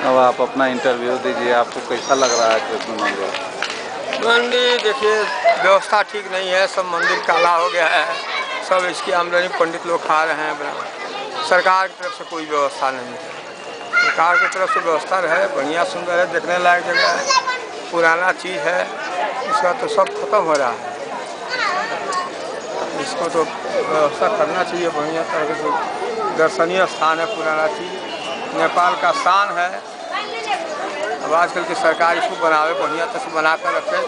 अब आप अपना इंटरव्यू दीजिए, आपको कैसा लग रहा है कृष्ण मंदिर? मंदिर देखिए व्यवस्था ठीक नहीं है, सब मंदिर काला हो गया है, सब इसकी आमदनी पंडित लोग खा रहे हैं। सरकार की तरफ से कोई व्यवस्था नहीं है। सरकार की तरफ से व्यवस्था रहे, बढ़िया सुंदर है, देखने लायक जगह है, पुराना चीज़ है, इसका तो सब खत्म हो रहा है। इसको तो व्यवस्था करना चाहिए बढ़िया तरह से। दर्शनीय स्थान है, पुराना चीज़, नेपाल का शान है, अब आजकल की सरकार इसको बनावे बढ़िया तरह से बना कर रखे।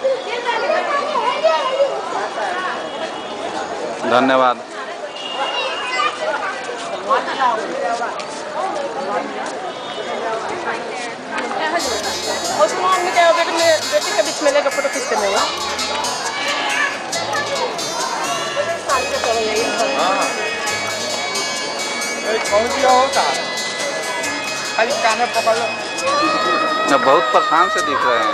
धन्यवाद। और तुम हमने क्या बेटी के बीच में लेकर फोटो खींचते नहीं हो? कौन सी होता खाली कान में पकड़ लो। न बहुत परेशान से दिख रहे हैं,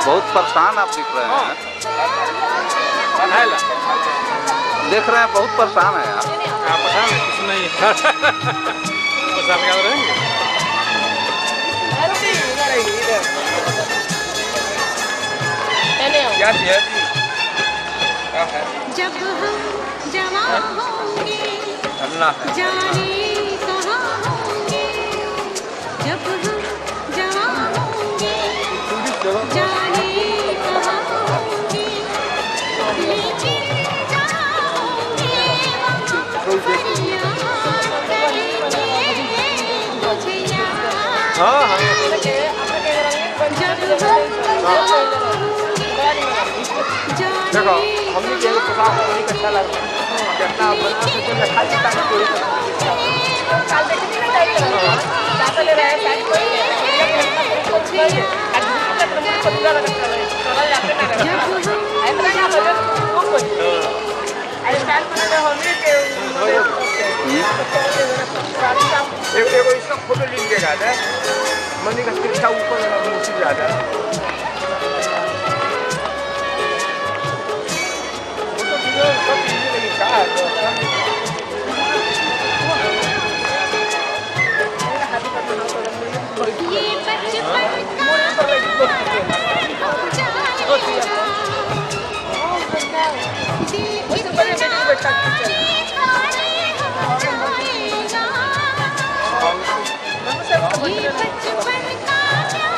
बहुत परेशान आप दिख रहे हैं। देख रहे हैं बहुत परेशान है आप। परेशान है कुछ नहीं परेशान क्या रहेंगे। क्या है जब हम जवान होंगे जाने कहाँ होंगे, जब हम जवान होंगे जाने कहाँ होंगे, लेकिन जहाँ होंगे वहाँ फरियाद करेंगे मुझे याद। जब हम देखो हमने के पोशाक बहुत अच्छा लग रहा है। कितना बना के खाली ताकि कोई काल देखी थी ना टाइप ले रहा है साइड कोई नहीं आज दूसरा प्रमोट पत्ता लगा चला जाते ना इतना ना बजे वो कोई आई स्टाइल बना हमने के एक इसका फोटो लिख के गाता है मंदिर का शिक्षा ऊपर मूर्ति ज्यादा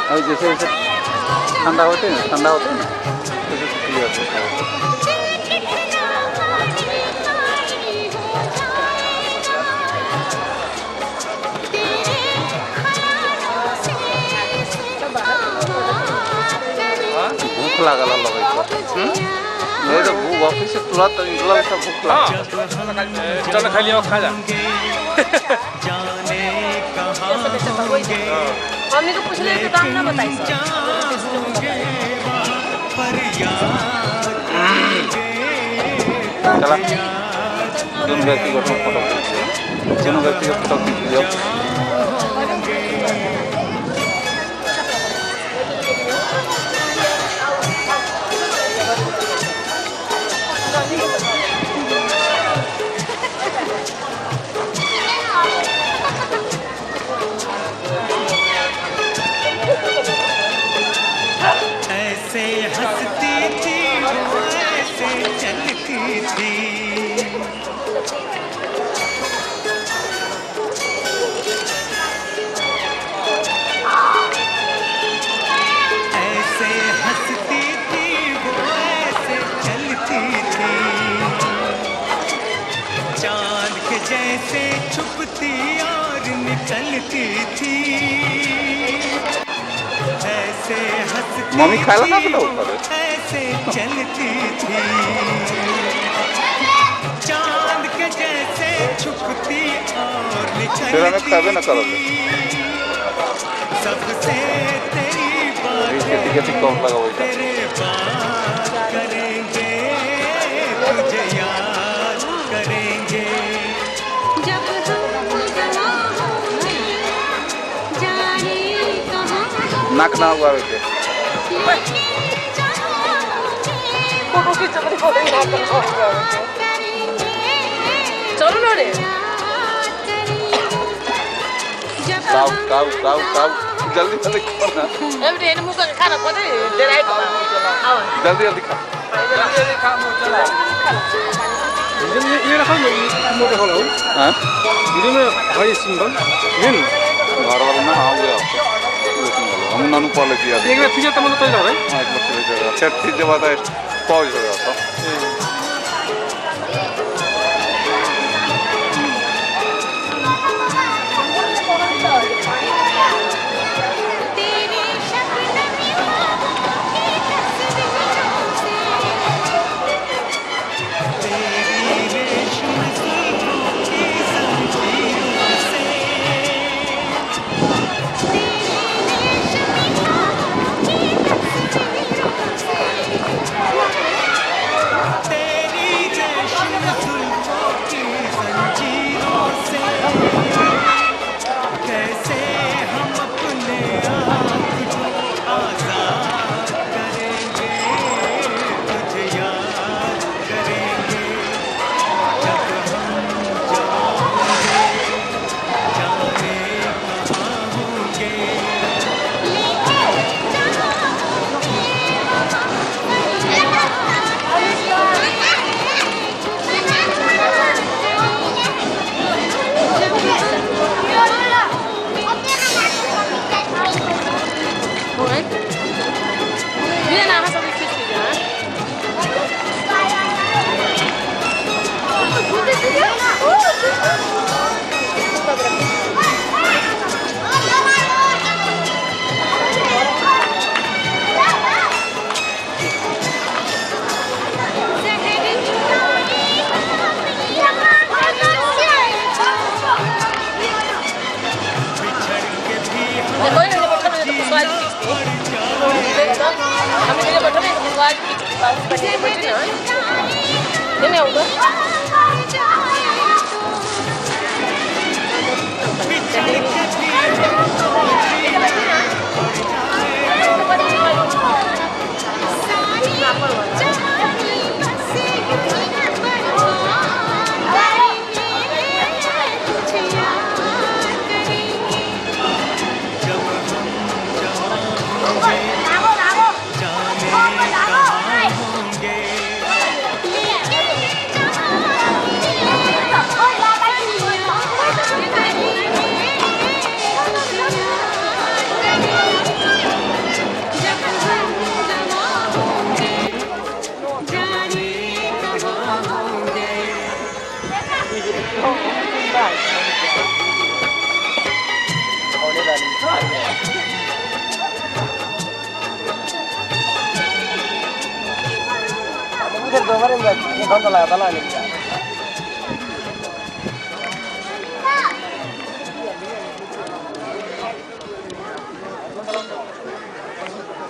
अभी जैसे जैसे ठंडा होते हैं ना जैसे छुट्टी होते हैं। भूख लागल नहीं तो भूख ऑफिस से तुरंत निकला सब भूख लागल। चल खा लिया खा जा। हमने तो पूछ ले दाम ना बताई चला दोनों व्यक्ति को फोटो दोनों व्यक्ति का फोटो खींच लीजिए। ऐसे हंसती थी वो ऐसे चलती थी, ऐसे हंसती थी वो ऐसे चलती थी, चांद के जैसे छुपती और निकलती थी, ऐसे हंसती मम्मी खाला ना बोला ऊपर ऐसे चलती थी, चांद के जैसे छुपती और फिर हमें खावे ना निकलती करोगे थी, सबसे तेरी खेती कौन लगा हुआ तेरे बात करेंगे, तुझे याद करेंगे। जब हम जवान होंगे जाने कहाँ नाक ना हुआ वैसे लेकिन जहाँ होंगे फोटो की चमड़ी को नहीं चलो ना रे काऊ काऊ काऊ काऊ जल्दी जल्दी खाओ ना एवरी एन मुका खाना पड़े डेराई आओ जल्दी जल्दी खा जल्दी खा मुंह चला ये रखा मुंह देखो लो हाँ इधर में भाई सिंबल इन घर वालों ने हाँ गया आपको हम नानू पा लेती है एक बार फिर तमन्ना तो जाओ हाँ एक बार चले जाएगा फिर ठीक जब आता है पॉज हो जाता हम ये बैठे हैं गुरुवार की बने बैठे ना ये नहीं होगा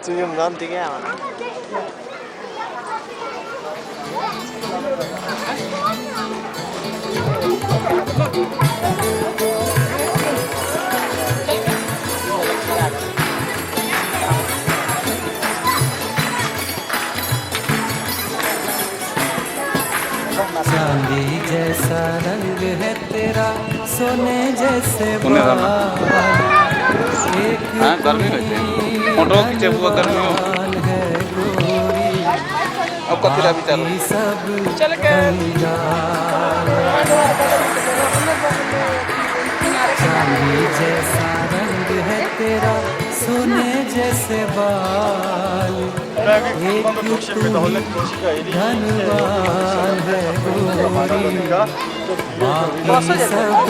지금 넌 되게 चांदी जैसा रंग है तेरा सोने जैसे सोने का बाल एक हाँ गर्मी कैसे फोटो खींचे हुआ गर्मी हो है गोरी अब कतिरा विचार बाकी सब चल के चांदी जैसा रंग है तेरा सोने जैसे बाल एक तू ही धनवान है गोरी बाकी सब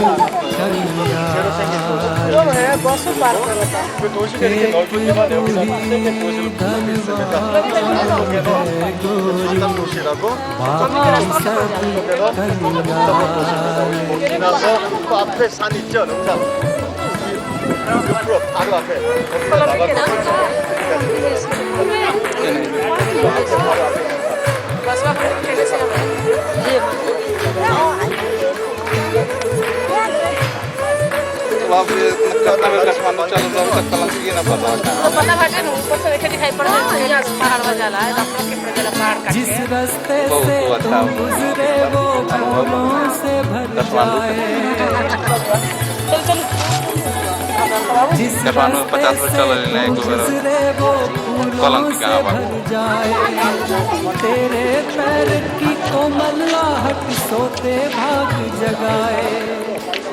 कंगाल है बस पार करता 지나서 그 앞에 산 있죠, 능상. 옆으로 바로 앞에. बस वहाँ खेलने से बाप रे कितना में काठमांडू चलो तो तक कलम की ना पता तो पता भाटे न ऊपर से देखे दिखाई पड़ रहा है यहाँ से पहाड़ बजाला है अपना के प्रजला पहाड़ काट जिस रास्ते बहुत से अच्छा तुम गुजरे वो फूलों से भर जाए चल चल जिस काठमांडू में 50 रुपए चल लेना एक बार गुजरे वो कलम फूलों की से कहाँ बात भर जाए तेरे पैर की कोमल आहट सोते भाग जगाए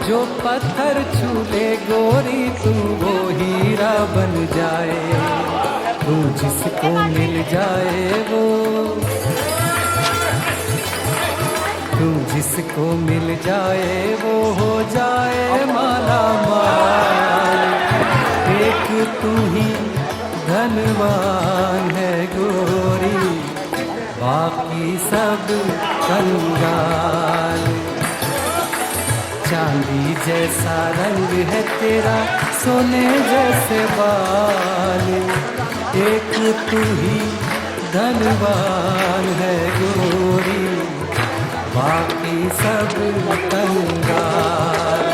जो पत्थर छूले गोरी तू वो हीरा बन जाए तू जिसको मिल जाए वो तू जिसको मिल जाए वो हो जाए माला माल एक तू ही धनवान है गोरी बाकी सब कंगाल चांदी जैसा रंग है तेरा सोने जैसे बाल एक तू ही धनवान है गोरी बाकी सब कंगाल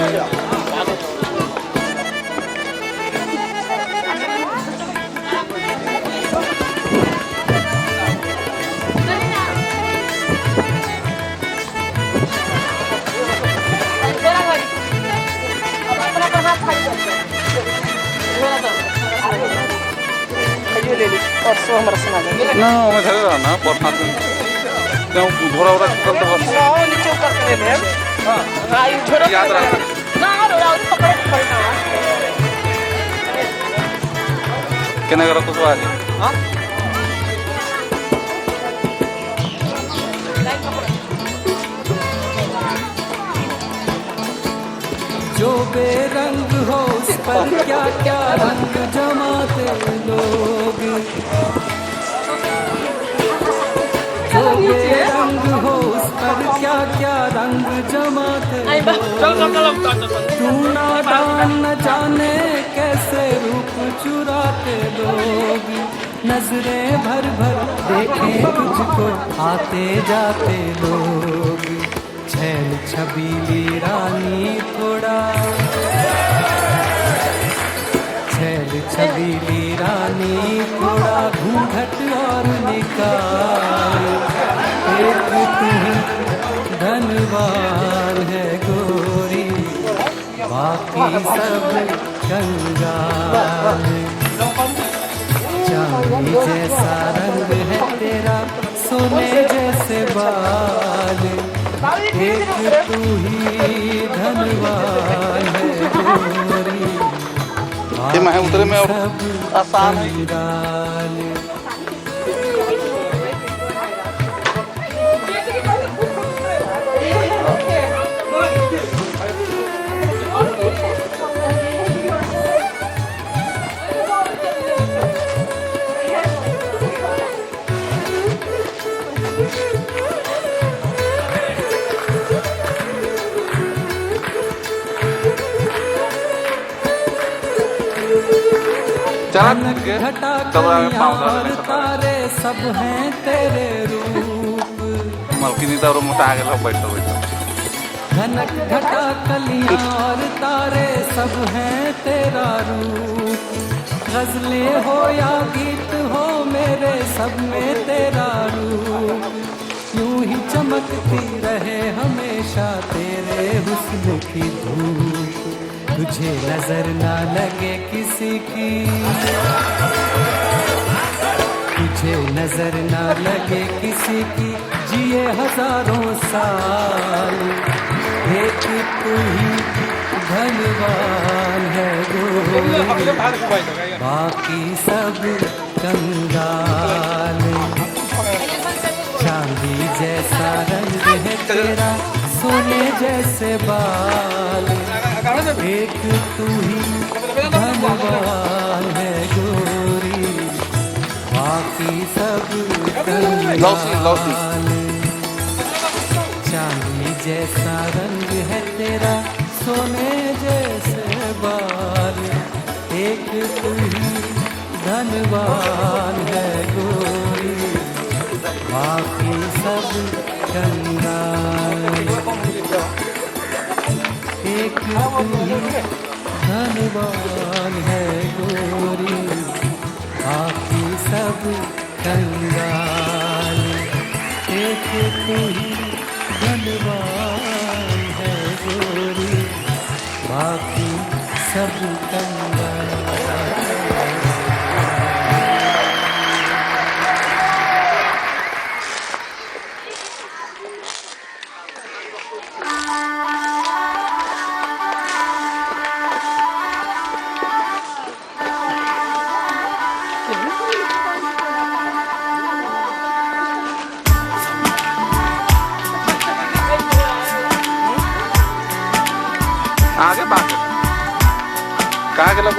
ना मैं धरे रहा ना पढ़ना तो क्यों घोड़ा उड़ा चल तो बस नीचे ऊपर कर ले हां हां ये छोड़ याद रख ना रोड़ा और पकड़ पड़ना केना करो तो आज हां जो बेरंग हो उस पर क्या क्या रंग जमाते लोग जो बेरंग हो उस पर क्या क्या रंग जमाते तू नादान न जाने कैसे रूप चुराते लोग, नजरें भर भर देखें तुझको आते जाते लोग। छैल छबीली रानी थोड़ा, छैल छबीली रानी थोड़ा घूंघट और निकाल, एक तू धनवान है गोरी, बाकी सब कंगाल। चांदी जैसा रंग है तेरा, सोने जैसे बाल, एक तू ही धनवान है गोरी, बाकी उतरे में और आसान है। कंगाल। घटा कलियां तारे सब हैं तेरे रूप, मलकिनी तो मोटा आगे लोग बैठो बैठो। घनक घटा कलियां और तारे सब हैं तेरा रूप, गजलें हो या गीत हो मेरे सब में तेरा रूप, यूं ही चमकती रहे हमेशा तेरे हुस्न की धूप, तुझे नजर ना लगे किसी की, तुझे नजर ना लगे किसी की, जिए हजारों साल, एक तू ही धनवान है गोरी, बाकी सब कंगाल। चांदी जैसा रंग है तेरा, सोने जैसे बाल, एक तू ही धनवान है गोरी, बाकी सब कंगाल। चांदी जैसा रंग है तेरा, सोने जैसे बाल, एक तू ही धनवान है गोरी, बाकी सब कंगाल। एक तू ही धनवान है गोरी, बाकी सब कंगाल, एक तू ही धनवान है गोरी, बाकी सब कंगाल। आगे बात कहाँ के लोग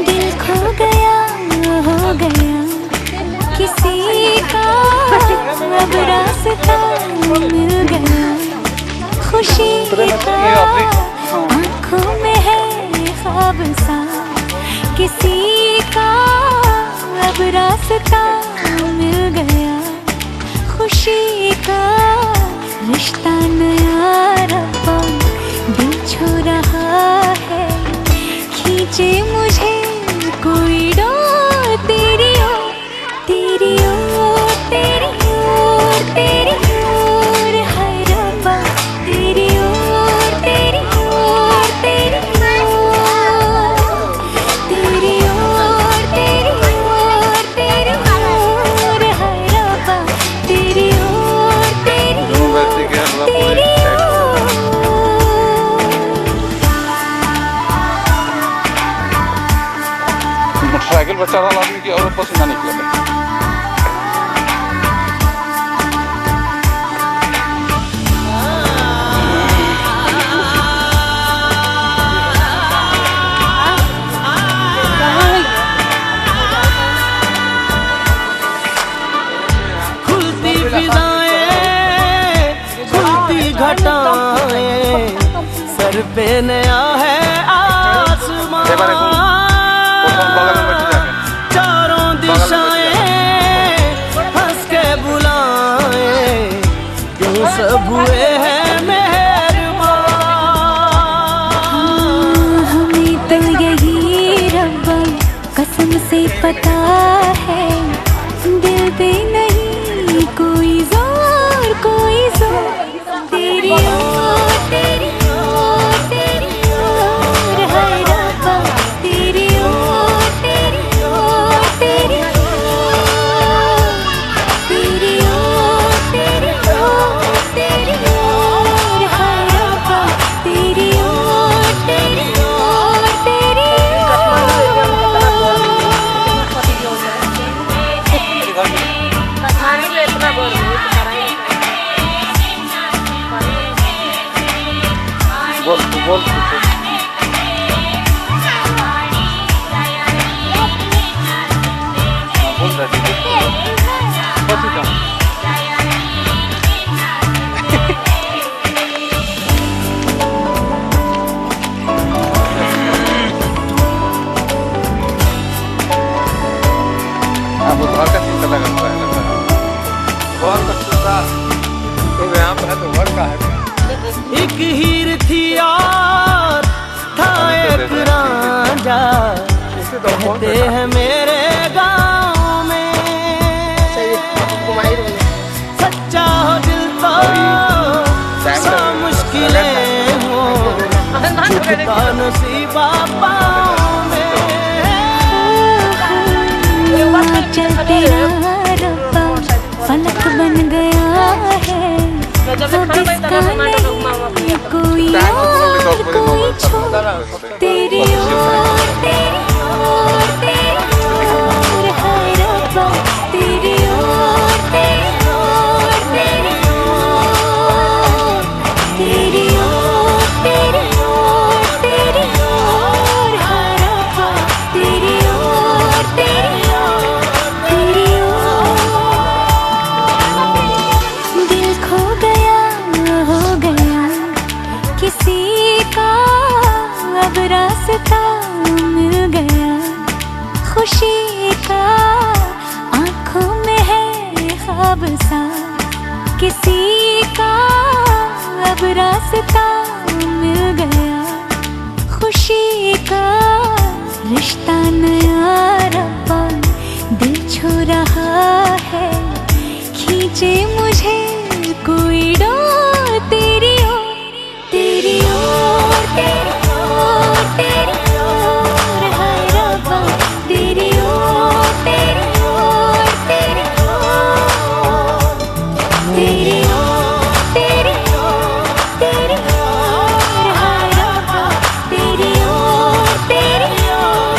दिल खो गया हो गया किसी का, अब रास्ता मिल गया, खुशी का आँखों में है ख्वाब सा, किसी का अब रास्ता मिल गया, खुशी का रिश्ता नया रब्बा दिल छू रहा है, खींचे मुझे कोई डोर तेरी ओर, तेरी ओर, तेरी ओर, तेरी ओर, हाय रब्बा तेरी ओर, तेरी ओर, तेरी ओर, तेरी ओर, तेरी ओर, तेरी ओर, हाय रब्बा तेरी ओर, तेरी ओर, तेरी ओर। मोटरसाइकिल पर चढ़ा आदमी की और पसीना निकले। खुलती फिजाएं बेनया है आसमां, এবারে কোন প্রথম বাগানে বসে যাবেন। चारों दिशाएं हंस के बुलाए, क्यों सब हुए हैं मेहरबान। हमें तो यही रब्बा कसम से पता है, दिल पे नहीं कोई जोर तेरी ओर तेरी ओर तेरी ओर है रब्बा, तेरी ओर तेरी ओर तेरी ओर, तेरी ओर तेरी ओर तेरी ओर है रब्बा, तेरी ओर तेरी ओर तेरी कहानी में इतना बोल रही हूँ बोल तू बोल तू बोल रही कथी का अब घर का चिंता लगा हुआ है लगता है। घर का चिंता तो यहाँ पर है तो घर का है। एक हीर थी और था एक रांझा, कहते हैं मेरे गाँव में, सच्चा हो दिल तो सौ मुश्किलें हो, झुकता नसीबा पाँव में। चल तेरा रब्बा फलक बन गया है, अब इसका नहीं कोई और कोई छोड़, तेरी ओर तेरी ओर तेरी ओर है रब्बा, तेरी ओर तेरी ओर तेरी ओर, तेरी ओर तेरी ओर तेरी ओर है रब्बा, तेरी ओर तेरी ओर तेरी ओर। दिल खो गया हो गया किसी का, अब रास्ता मिल गया खुशी का, आँखों में है ख्वाब सा किसी का, अब रास्ता मिल गया खुशी का, रिश्ता नया रब्बा दिल छू रहा है, खींचे मुझे कोई डोर, तेरी ओर तेरी ओर तेरी ओर तेरी ओर है रब्बा, तेरी ओर तेरी ओर तेरी ओर, तेरी ओर तेरी ओर तेरी ओर है रब्बा, तेरी ओर तेरी ओर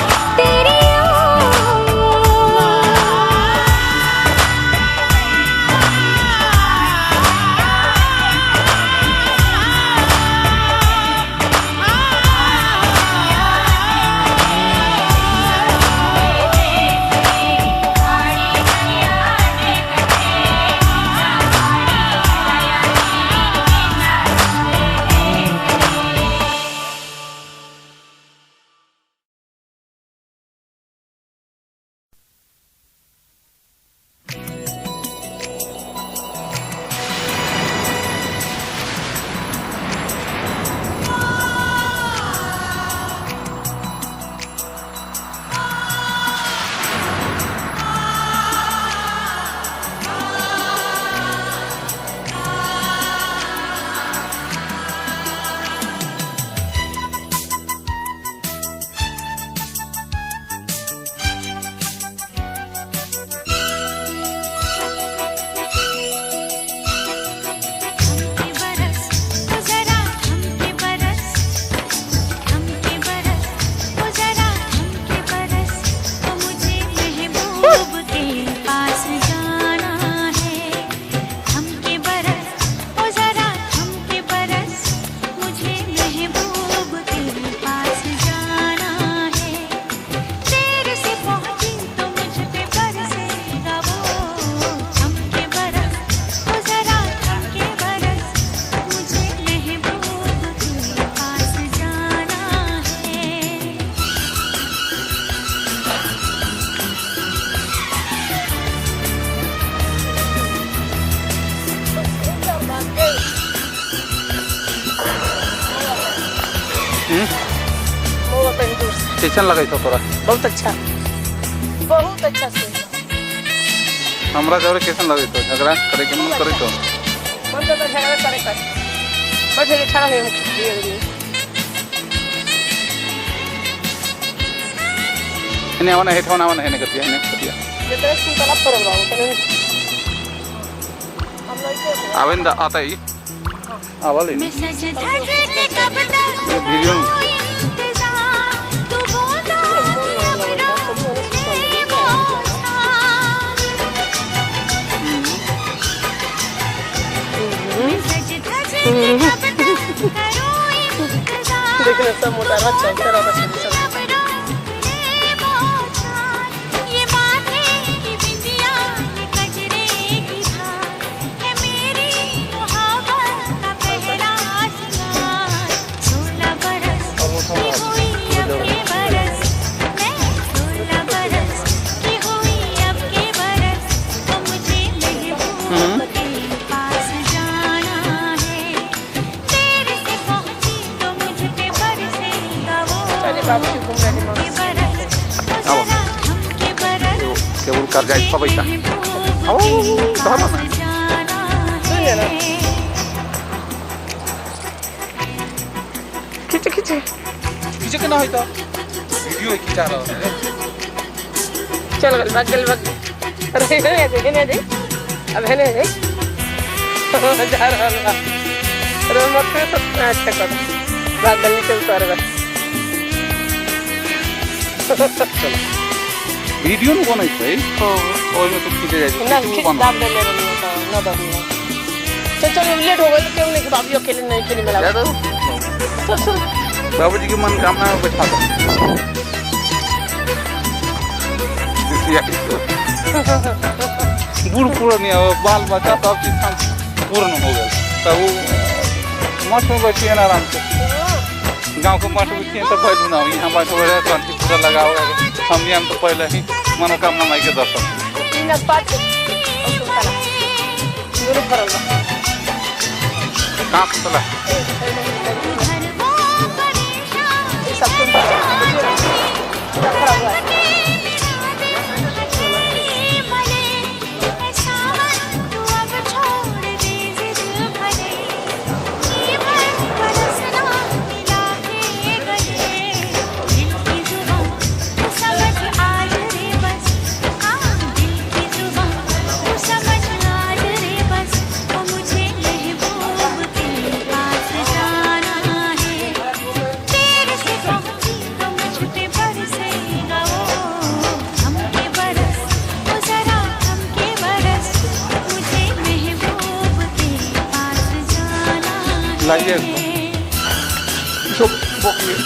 तनी दूर से। कैसन लगे तो तोरा? बहुत अच्छा से। हमरा जरूर कैसन लगे तो झगड़ा करे के मन करे तो मन तो झगड़ा करे कर बैठे के खड़ा है धीरे इन्हें आना है ठोना आना है नहीं करती है नहीं करती ये तो सुतला पर बाबू तने हम लोग के आवेंदा आता ही आवाले मैं सज धज के कब तक वीडियो तू बोला देखने सब मोटा अच्छा तेरा बच्चा सब ये माथे की बिंदिया कजरे की धार है मेरी मोहब्बत का पहला आसमान 16 बरस की हुई अब के बरस मैं 16 बरस की हुई अब के बरस तो मुझे महबूब के पास जाना है तेरे से पहुंची तो मुझ पे बरसेगा वो चलिए बाबू जी घूम रहे हैं आओ केवल कर जाए सब पैसा आओ धर ना सुनिए ना खींचे किसी के ना होई तो वीडियो खींचा रहा है चल भाग अरे हेने दे अब हेने दे जा रहा अरे मत तो अच्छा कर भाग गली से उतार बस वीडियो में कौन है भाई और में तो खींचे जाए ना खींच दाब ले ले रही है ना दाब तो चलो लेट हो गया तो क्यों नहीं कि बाबू अकेले नहीं खेलने मिला ज्यादा बाबूजी की मनोकामना में बैठा दो बूढ़ पुरानी बाल बच्चा सब चीज पूर्ण हो गया तो वो मठ में बैठिए ना आराम से गाँव को मठ बैठिए तो बैठ ना यहाँ बैठे हुए क्रांति पूरा लगा हुआ है हम यहाँ तो पहले ही मनोकामना माई के दर्शन कहाँ चला लाइए चुप बोलिए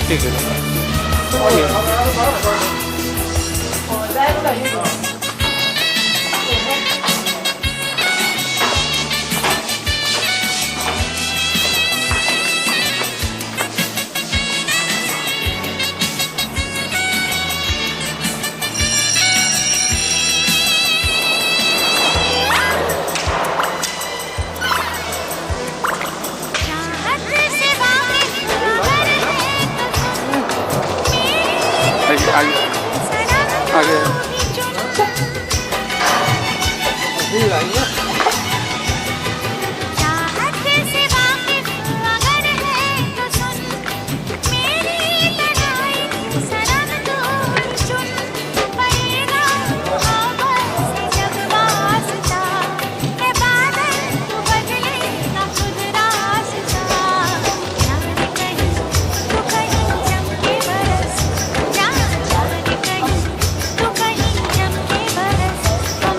ठीक है आगे आगे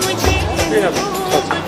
मुझे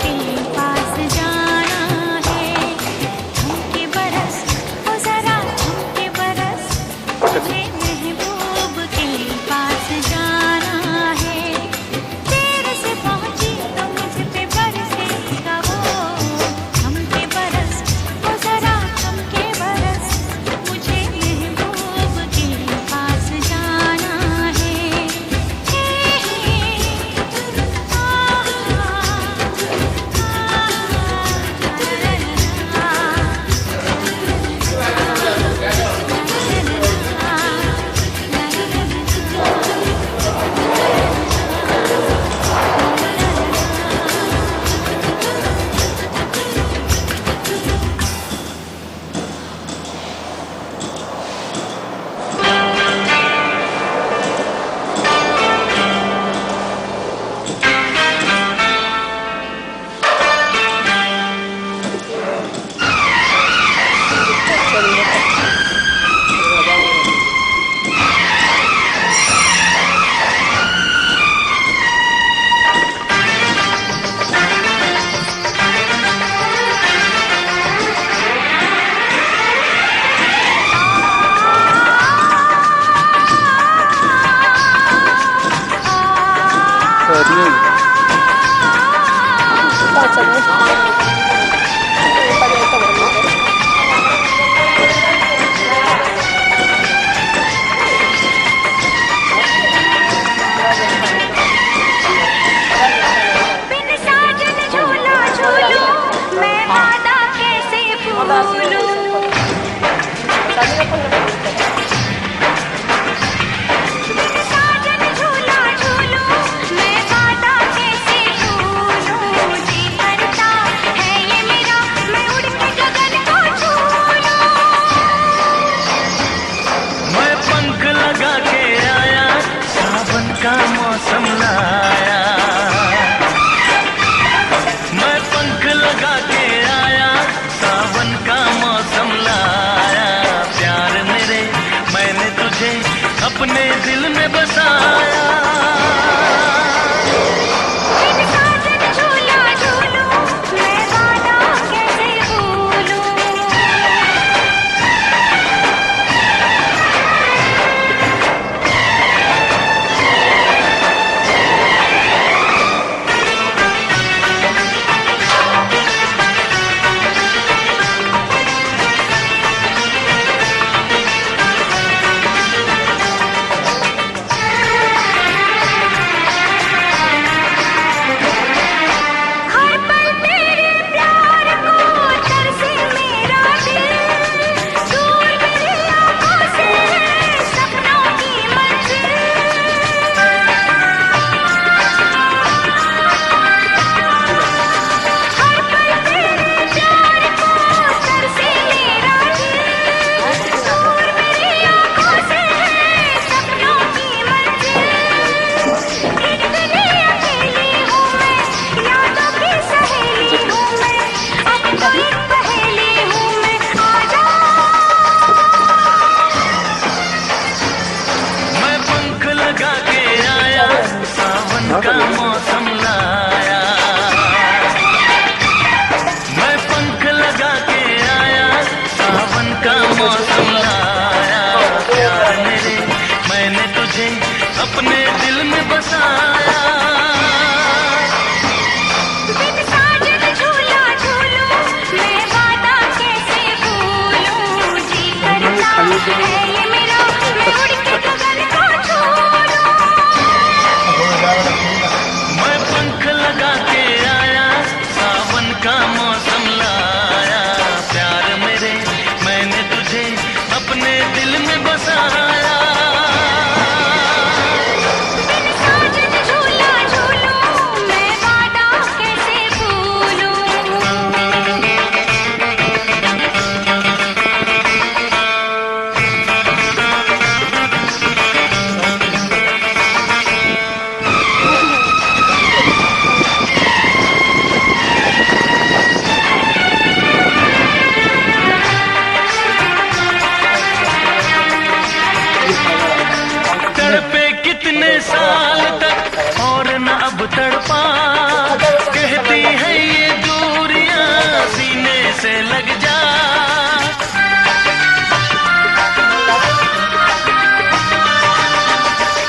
बिन साजन झूला झूलूं मैं वादा कैसे भूलूं। बिन साजन झूला झूलूं मैं वादा कैसे भूलूं। जी करता है ये मेरा मैं उड़ के गगन को छू लूं। मैं पंख लगा के आया सावन का मौसम लाया। मैं पंख लगा के आया सावन का मौसम लाया। प्यार मेरे मैंने तुझे अपने दिल में बसाया। बिन साजन झूला झूलूं मैं वादा कैसे भूलूं। हर पल तेरे प्यार को तरसे मेरा दिल। दूर मेरी आँखों से है सपनों की मंजिल। हर पल तेरे प्यार को तरसे मेरा दिल। दूर मेरी आँखों से है सपनों की मंजिल। एक दिन अकेली हूँ मैं यादों की सहेली हूँ मैं। अब तो एक पहेली हूँ मैं आजा। मैं पंख लगा के आया सावन का मौसम लाया। मैं पंख लगा के आया सावन का मौसम लाया। प्यार मेरे मैंने तुझे अपने दिल में बसाया। बिन साजन झूला झूलूं मैं वादा कैसे भूलूं। जी करता है ये मेरा मैं उड़ के गगन को छू लूं। मैं पंख लगा के आया सावन का मौसम लाया। प्यार मेरे मैंने तुझे अपने दिल में बसाया। बिन साजन झूला झूलूं मैं वादा कैसे भूलूं। तड़पे कितने साल तक और न अब तड़पा। कहती है ये दूरियां सीने से लग जा।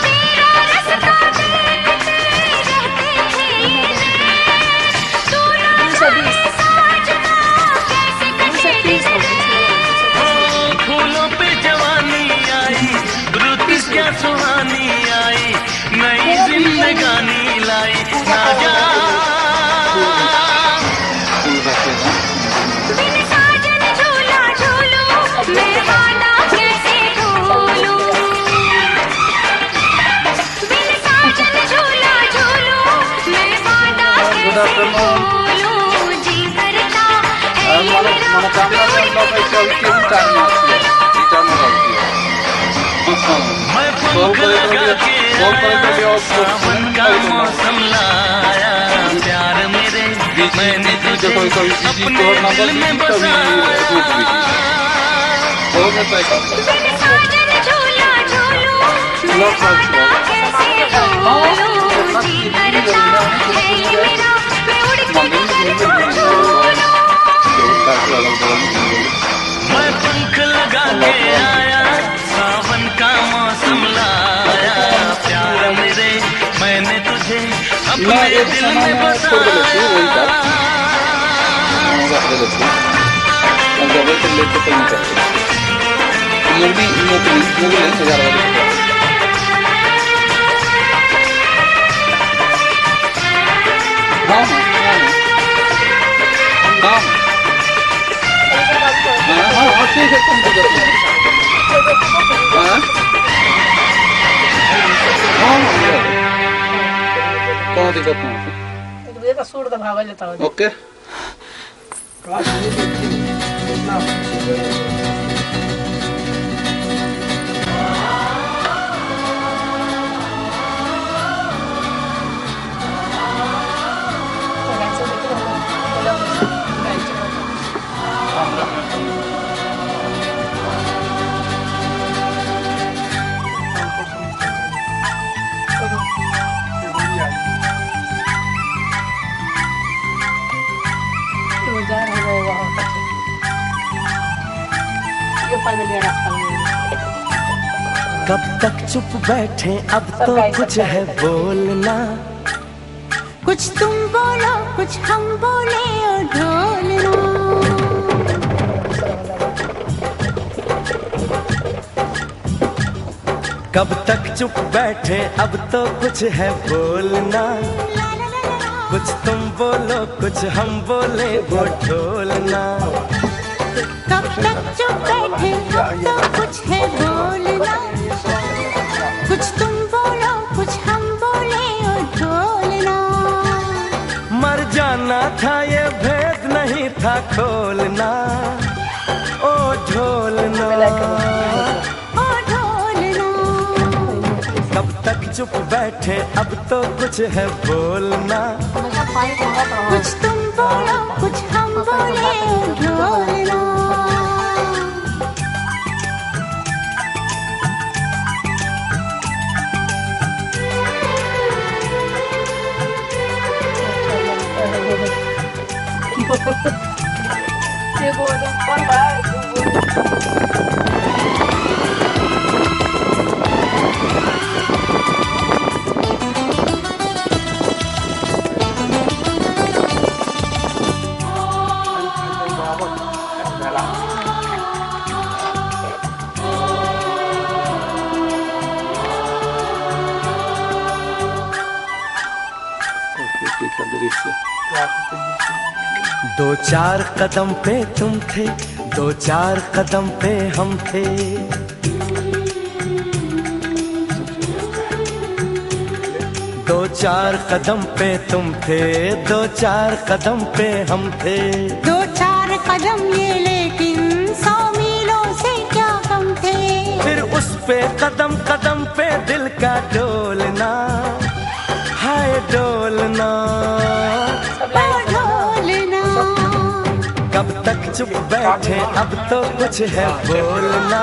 तेरा रास्ता देखते रहते थे ये नैन। तू ना जाने साजना कैसे कटे दिन। ओ फूलों पे जवानी आई रुत क्या सुहानी आई। नई जिंदगानी लाई ना जा। बिन साजन झूला झूलूं मैं वादा कैसे भूलूं। बिन साजन झूला झूलूं मैं वादा कैसे भूलूं। जी करता है ये मेरा मैं उड़ के गगन को छू लूं। मैं पंख लगा के आया सावन का मौसम लाया। प्यार मेरे मैंने तुझे अपने दिल में बसाया। बिन साजन झूला झूलूं मैं वादा कैसे भूलूं। जी करता है ये मेरा मैं उड़ के गगन को छू लूं। मैं पंख लगा के आया सावन का मौसम लाया। प्यार मेरे मैंने तुझे तुझे मैं अपने एक दिल सामान में छोड़ देती हूँ, वही बसाया। रख देती हूँ। अब डबल से लेके तो नहीं करते। मुगली 1000 वाली। हाँ हाँ हाँ हाँ हाँ हाँ ठीक है, तुम दिक्कत नहीं। हाँ हाँ कोनो दिक्कत नहीं। एक सूट का भाव लेता हूँ। ओके कब तक चुप बैठे अब तो कुछ है बोलना, कुछ तुम बोलो कुछ हम बोले और ढोलना। कब तक चुप बैठे अब तो कुछ है बोलना, कुछ तुम बोलो कुछ हम बोले वो ढोलना। कब तक चुप बैठे अब तो कुछ है बोलना, कुछ तुम बोलो कुछ हम बोले और ढोलना। मर जाना था ये भेद नहीं था खोलना, ओ ढोलना ओ ढोलना। कब तक चुप बैठे अब तो कुछ है बोलना, कुछ तुम बोलो कुछ हम बोले और ढोलना। दो चार कदम पे तुम थे, दो चार कदम पे हम थे। दो चार कदम पे तुम थे, दो चार कदम पे हम थे। दो चार कदम ये लेकिन 100 मीलों से क्या कम थे। फिर उस पे कदम कदम पे दिल का डोलना, हाय डोलना ओ ढोलना। कब तक चुप बैठे अब तो कुछ है बोलना,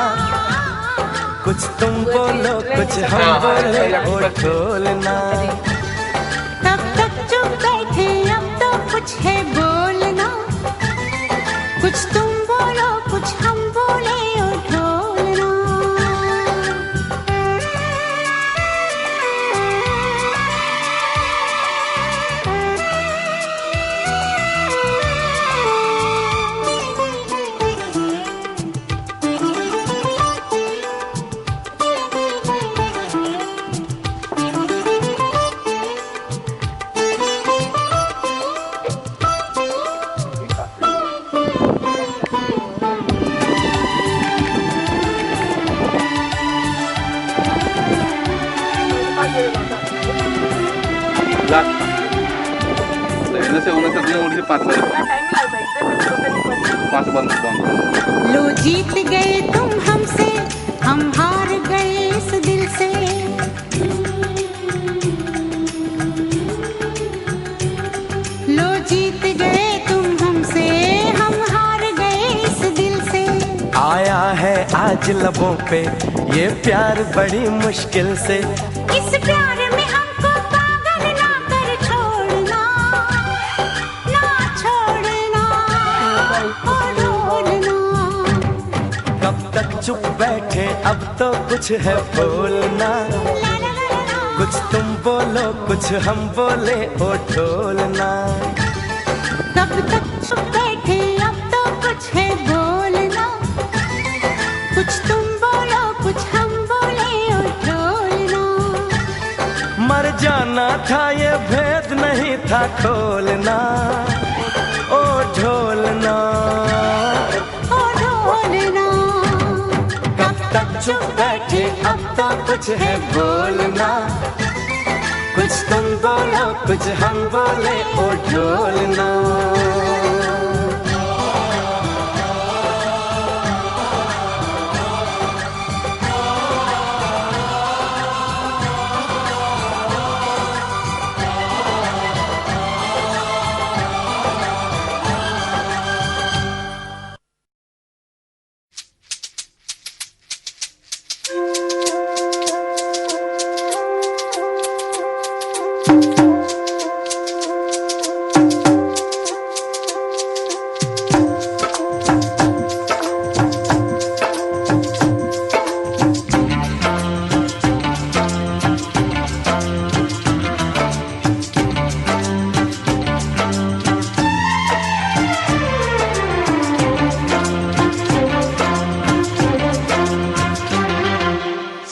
कुछ तुम बोलो कुछ हम बोले वो ढोलना। तब तक चुप बैठे अब तो कुछ है बोलना, कुछ तुम बोलो कुछ हम बोले और ढोलना। लो जीत गए तुम हमसे, हम हार गए इस दिल से। लो जीत गए तुम हमसे, हम हार गए इस दिल से। आया है आज लबों पे ये प्यार बड़ी मुश्किल से। इस प्यार में हमको पागल ना कर छोड़ना, ना छोड़ना ओ ढोलना। कब तक चुप बैठे अब तो कुछ है बोलना, कुछ कुछ तुम बोलो कुछ हम बोले ओ ढोलना। तब तक चुप बैठे अब तो कुछ है बोलना। कुछ तुम बोलो कुछ हम बोले ओ ढोलना। मर जाना था ये भेद नहीं था खोलना ओ ढोलना। ओ ढोलना। कब तक चुप बैठे अब तो कुछ है बोलना। कुछ तुम बोलो कुछ हम बोले ओ ढोलना।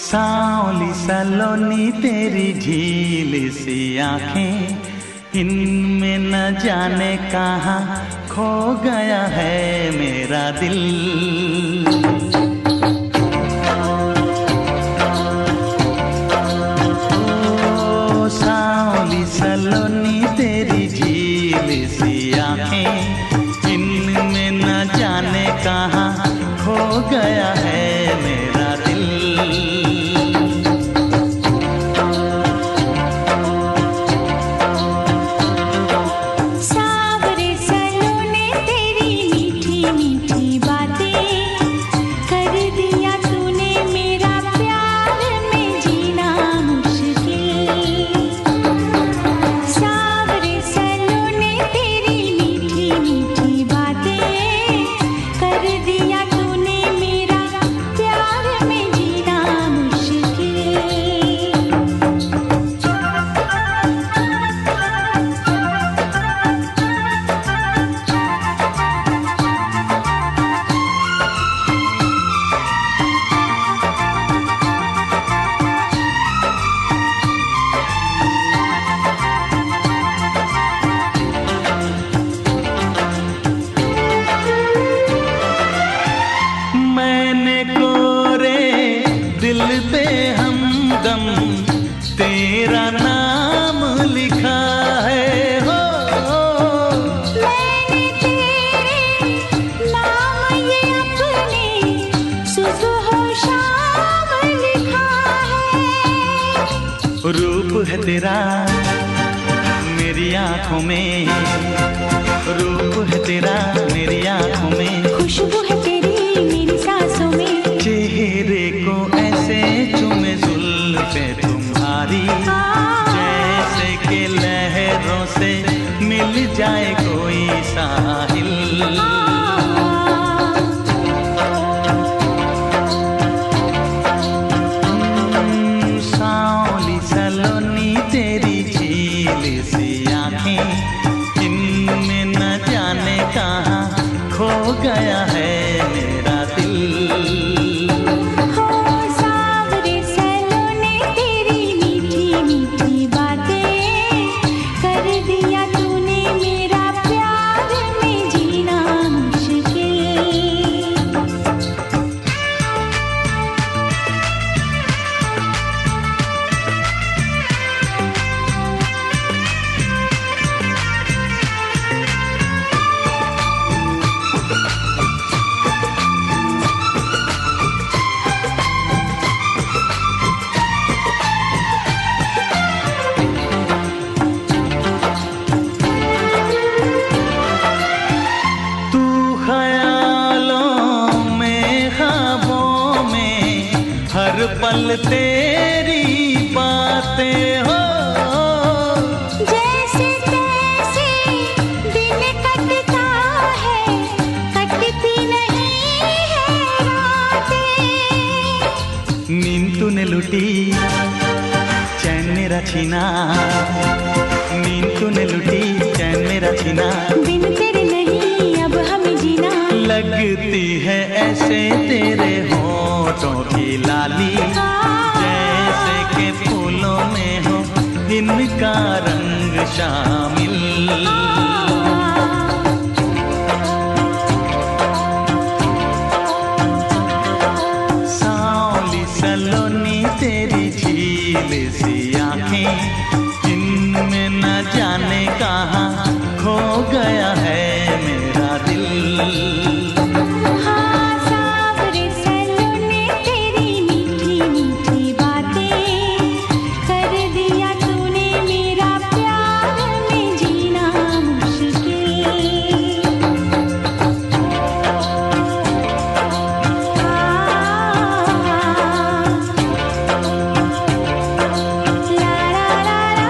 सांवली सलोनी तेरी झील सी आंखें, इनमें न जाने कहाँ खो गया है मेरा दिल। ओ सांवली सलोनी तेरी झील सी आंखें, इनमें न जाने कहाँ खो गया है मेरा दिल। तेरा नाम लिखा है हो, मैंने तेरे नाम ये अपने सुबह शाम लिखा है। रूप है तेरा मेरी आँखों में, रूप है तेरा मेरी आँखों में, खुशबू है तेरी मेरी सांसों में, चेहरे को ऐसे चूमे जुल्फे तुम्हारी, जैसे कि लहरों से मिल जाए कोई साहिल। सांवली सलोनी तेरी झील सी आंखें, इनमें न जाने कहाँ खो गया है मेरा दिल। हर पल तेरी बातें हो, जैसे तैसे दिन कटता है, कटती नहीं है रातें। नींद तूने लुटी चैन मेरा छीना, नींद तूने लुटी चैन मेरा छीना, बिन तेरे नहीं अब हमें जीना, लगती है ऐसे तेरे होठों की लाली, जैसे के फूलों में हो इनका रंग शामिल। सांवली सलोनी तेरी झील सी आंखें, इनमें न जाने कहाँ खो गया है मेरा दिल। हाँ सावरे सलोने तेरी मीठी मीठी बातें, कर दिया तूने मेरा प्यार में जीना मुश्किल। ला ला ला ला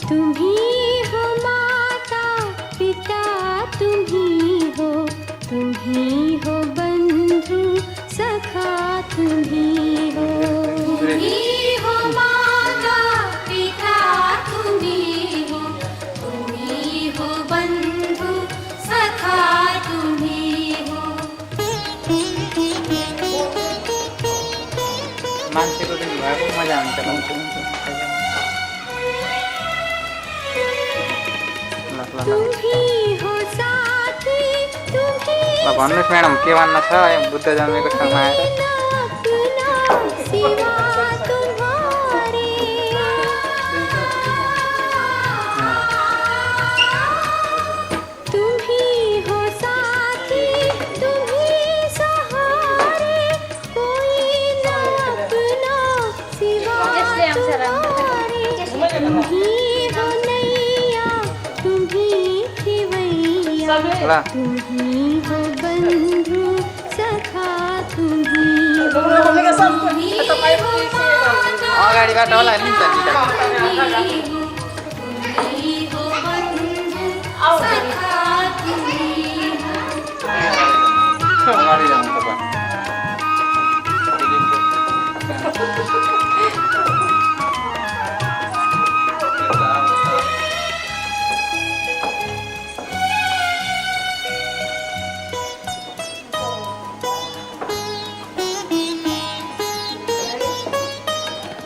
तुम ही हो माता पिता, तुम ही हो बंधु सखा, तुम ही हो माता पिता, तुम ही हो बंधु सखा, तुम ही हो। मान्छेको दिन भएको मजा आउँछ तुम ही हो साथी, तुम ही भन्नुहोस् म्याडम के भन्न छ बुद्ध जन्मेको ठाउँमा आएर? अपना सिवा तुम्हारे, तुम ही हो साथी, तुम ही सहारे, कोई न अपना सिवा तुम्हारे, तुम ही हो नैया, तुम ही खिवैया, ल तुम ही हो बंधु सखा, तुम ही हो अगाडिबाट होला नि त अगाडि जानु तपाईँ।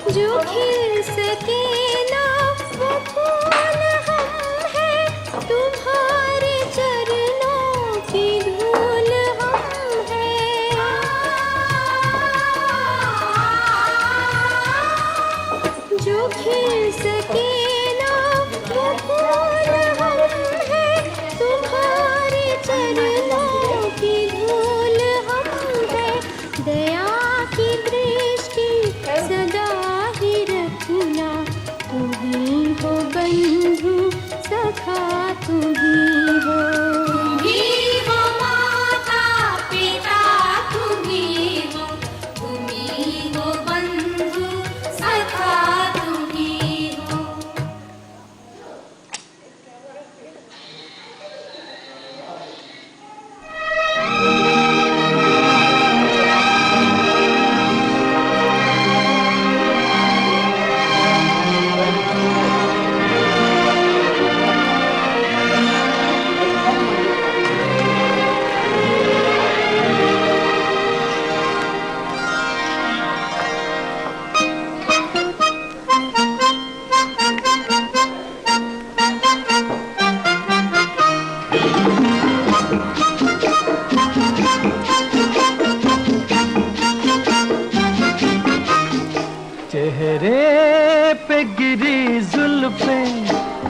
जो खिल सके ना वो फूल हम हैं, तुम्हारे चरणों की धूल हम हैं। जो खिल सके ना वो फूल हम हैं, तुम्हारे चरणों की धूल हम हैं। दया की दृष्टि सदा ही रखना, तुम ही हो बंधु सखा, तुम ही हो माता पिता, तुम ही हो बंधु सखा, तुम ही हो। चेहरे पे गिरी जुल्फें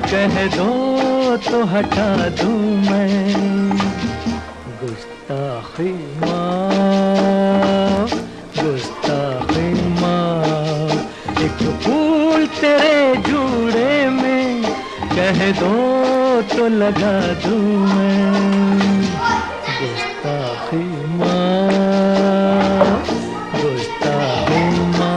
कह दो तो हटा दूं मैं, गुस्ताखी माँ, गुस्ताखी माँ। एक फूल तेरे जूड़े में कह दो तो लगा दूं मैं गुस्ताखी माँ, गुस्ताखी माँ।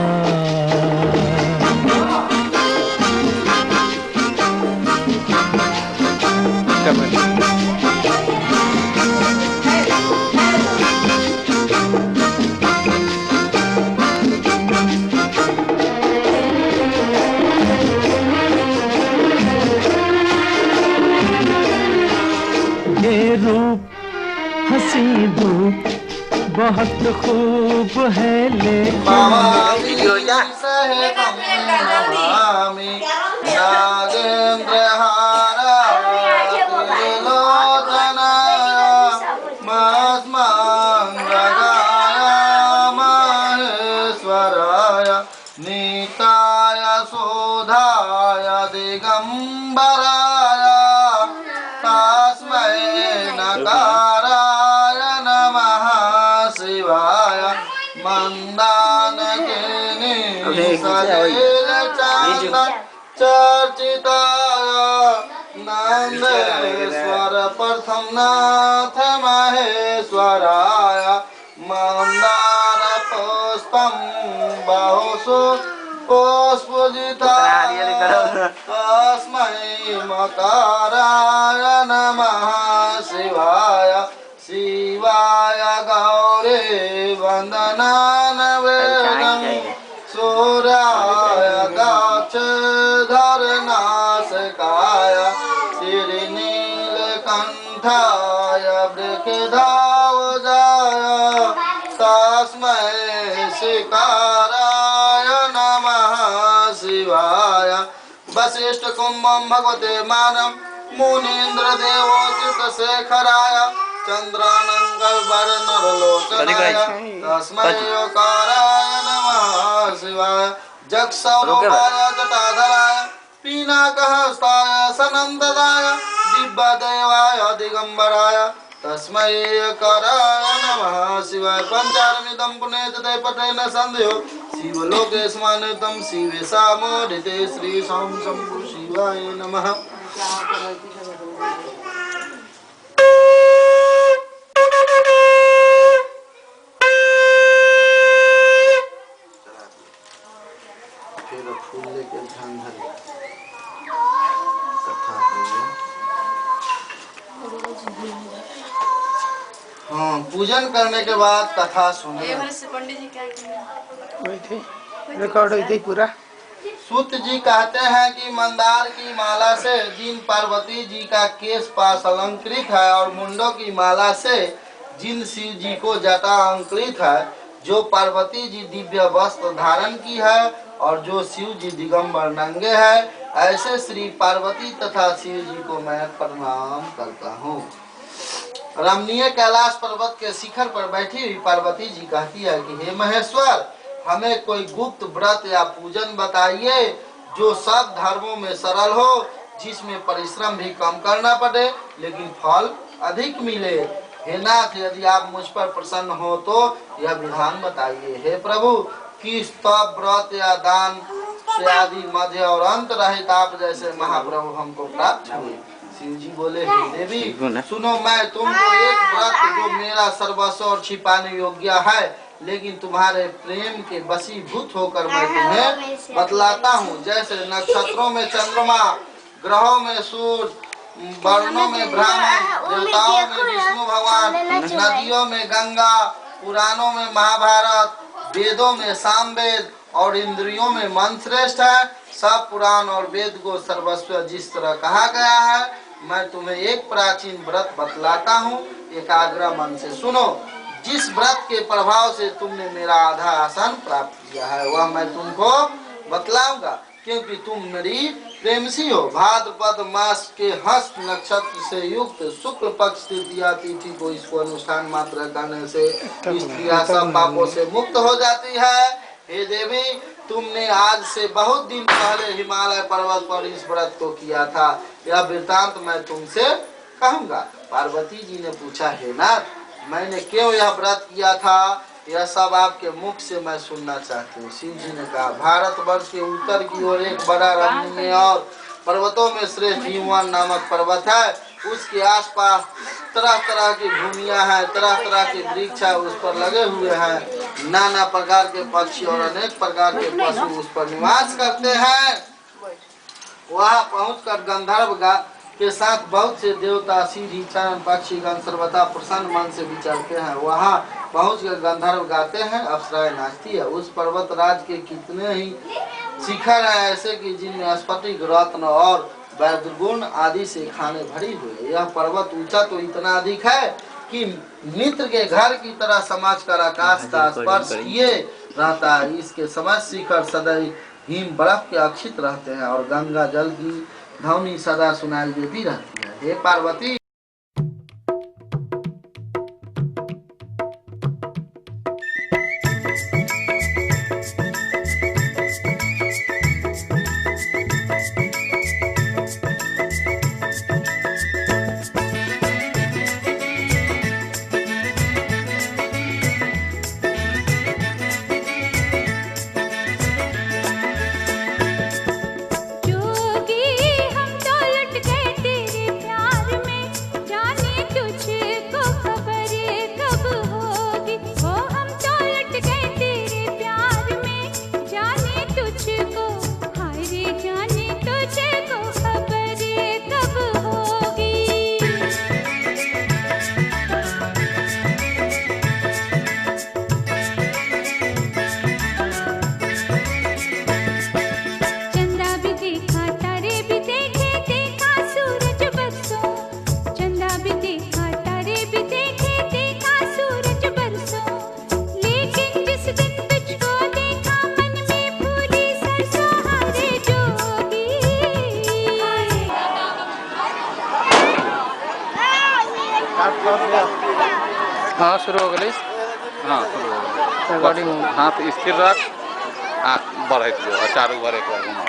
ये रूप हंसी धूप बहुत खूब है लेकिन नीताय शोधाय दिगंबराय तस्मै नकाराय नमः शिवाय मंदानकेनि सलीलचन्दन चर्चिताय नंदेश्वर प्रथम नाथ महेश्वराय मंदार पुष्पं बहुषु पुष्पजिताय तस्मै मकाराय नमः शिवाय शिवाय गौरे वन्दनानवेदं सूर्याय गच्छधरनाशकाय श्रीनीलकण्ठाय वृषधावजाय तस्मै शिकाराय नमः शिवाय वसिष्ठ कुंभं भगवते मानं मुनीन्द्र देवोचितशेखराय चंद्रानंगलवरनरलोचनाय तस्मै योकाराय नमः शिवाय जगसौरभाय जटाधराय पीनाकहस्ताय सनन्ददाय दिव्यदेवाय दिगंबराय तस्मै योकाराय नमः शिवाय पंचारमिदं पुण्यते पठेन संध्यो शिवलोके स्मानितं शिवे सामोदिते श्री सोम शंभु शिवाय नमः। फिर फूल लेके ध्यान धरे कथा होगी। हाँ, पूजन करने के बाद कथा सुने। पंडित जी क्या रिकॉर्ड हुई थी पूरा। सूत जी कहते हैं कि मंदार की माला से जिन पार्वती जी का केश पास अलंकृत है और मुंडों की माला से जिन शिव जी को जटा अलंकृत है, जो पार्वती जी दिव्य वस्त्र धारण की है और जो शिव जी दिगंबर नंगे है, ऐसे श्री पार्वती तथा शिव जी को मैं प्रणाम करता हूँ। रमणीय कैलाश पर्वत के शिखर पर बैठी हुई पार्वती जी कहती है कि हे महेश्वर, हमें कोई गुप्त व्रत या पूजन बताइए जो सब धर्मों में सरल हो, जिसमें परिश्रम भी कम करना पड़े लेकिन फल अधिक मिले। हे नाथ, यदि आप मुझ पर प्रसन्न हो तो यह विधान बताइए। हे प्रभु, किस तप व्रत या दान से आदि मध्य और अंत रहित आप जैसे महाप्रभु हमको प्राप्त हुए। शिव जी बोले, हे देवी सुनो, मैं तुमको एक व्रत जो मेरा सर्वस्व और छिपाने योग्य है लेकिन तुम्हारे प्रेम के वशीभूत होकर मैं तुम्हें बतलाता हूँ। जैसे नक्षत्रों में चंद्रमा, ग्रहों में सूर्य, वर्णों में ब्राह्मण, देवताओं में विष्णु भगवान, नदियों में गंगा, पुराणों में महाभारत, वेदों में सामवेद और इंद्रियों में मन श्रेष्ठ है। सब पुराण और वेद को सर्वस्व जिस तरह कहा गया है, मैं तुम्हें एक प्राचीन व्रत बतलाता हूँ, एकाग्र मन से सुनो। जिस व्रत के प्रभाव से तुमने मेरा आधा आसन प्राप्त किया है वह मैं तुमको बतलाऊंगा, क्योंकि तुम मेरी प्रेमसी हो। भाद्रपद मास के हस्त नक्षत्र से युक्त शुक्ल पक्ष तृतीया तिथि को इसको अनुष्ठान मात्र करने से स्त्रियां सब पापों से मुक्त हो जाती है। हे देवी, तुमने आज से बहुत दिन पहले हिमालय पर्वत पर इस व्रत को किया था, यह वृतांत मैं तुमसे कहूँगा। पार्वती जी ने पूछा, हे नाथ, मैंने क्यों यह व्रत किया था, यह सब आपके मुख से मैं सुनना चाहती हूँ। शिव जी ने कहा, भारत वर्ष के उत्तर की ओर एक बड़ा रमणीय और पर्वतों में श्रेष्ठ हिमवान नामक पर्वत है। उसके आसपास तरह तरह की भूमियां हैं, तरह तरह के वृक्ष है उस पर लगे हुए हैं। नाना प्रकार के पक्षी और अनेक प्रकार के पशु उस पर निवास करते हैं। वहाँ पहुंचकर गंधर्व के साथ बहुत से देवता, सीढ़ी, चरण, पक्षीगण सर्वथा प्रसन्न मन से विचरते हैं। वहाँ पहुंचकर गंधर्व गाते हैं, अप्सराएं नाचती है। उस पर्वत राज के कितने ही शिखर हैं ऐसे कि जिनमें स्फटिक, रत्न और वैदगुण आदि से खाने भरी हुई। यह पर्वत ऊंचा तो इतना अधिक है कि मित्र के घर की तरह समाजकर आकाश का स्पर्श किए रहता है। इसके समस्त शिखर सदैव हिम बर्फ के अक्षित रहते हैं और गंगा जल की ध्वनि सदा सुनाई देती रहती है। हे पार्वती, हाँ शुरू हो गई। हाँ शुरू हो गई। हाथ स्थिर रख, बढ़े जो चारों बार एक बार घुमा।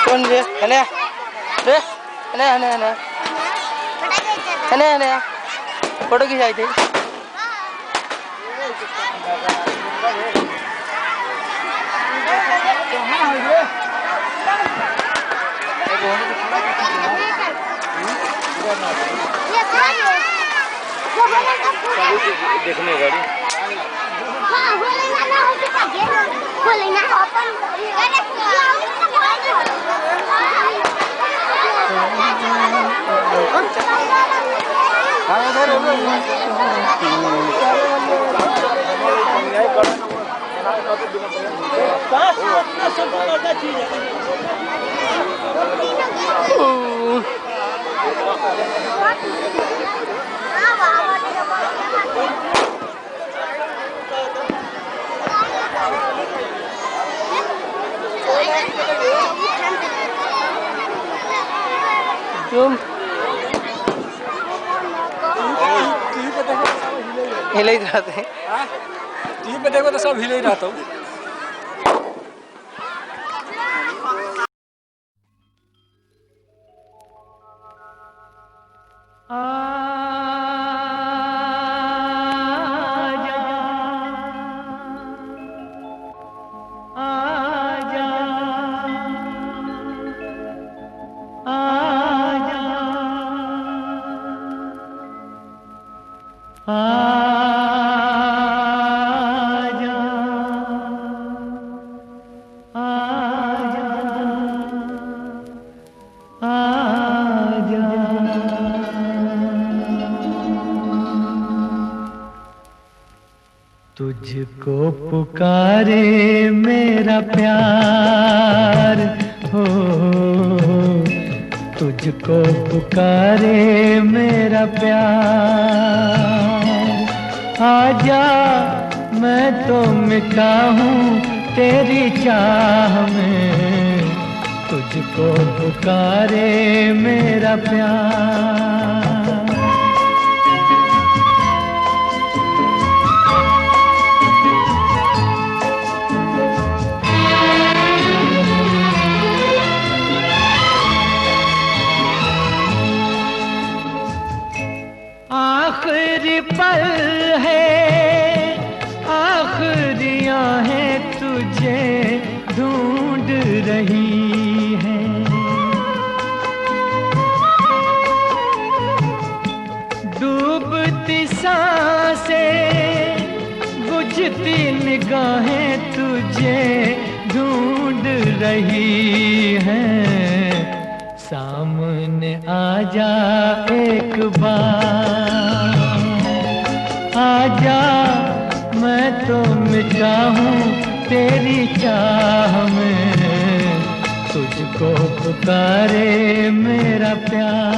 कौन रे हने रे हने हने हने हने हने फोटो खिंचाई थी। देखने गाड़ी हिले ही रहते हैं। टीवी पे देखो तो सब हिले ही रहता हूँ। आ तुझको पुकारे मेरा प्यार हो, तुझको पुकारे मेरा प्यार। आजा मैं तो मिटा हूँ तेरी चाह में, तुझको पुकारे मेरा प्यार। आखिरी पल है, आखिरियां हैं तुझे ढूंढ रही हैं। डूबती सांसें, बुझती निगाहें तुझे ढूंढ रही हैं। सामने आजा एक बार, आजा मैं तो मिटा हूँ तेरी चाह में, तुझको पुकारे मेरा प्यार।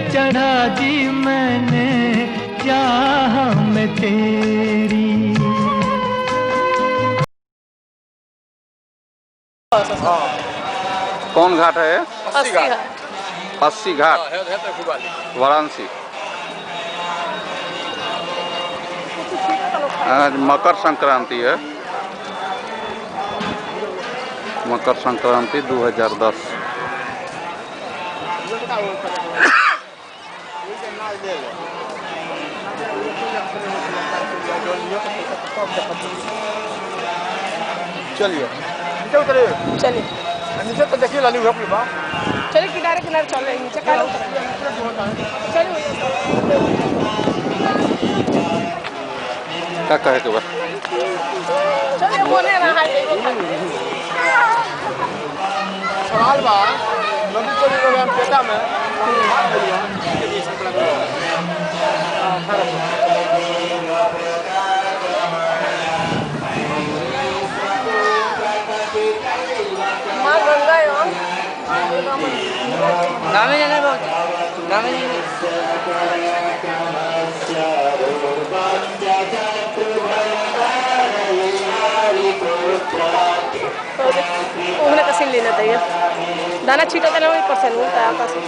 चढ़ा दी मैंने चाह में तेरी। कौन घाट है? 80 घाट। 80 घाट वाराणसी। आज मकर संक्रांति है, मकर संक्रांति 2010। चलिए चलिए नीचे तो देखिए लाली हुआ पुलिस चलिए, किनारे किनारे चल रहे हैं, नीचे का चलिए। क्या कहे के बाद चलिए बोले ना सवाल बा नदी चली गए हम पेटा में माँ गंगा है नामे जाने बहुत नामे जाने उन्हें कसी लेना चाहिए दाना छीटा देना वही परसेंट होता है आपस में।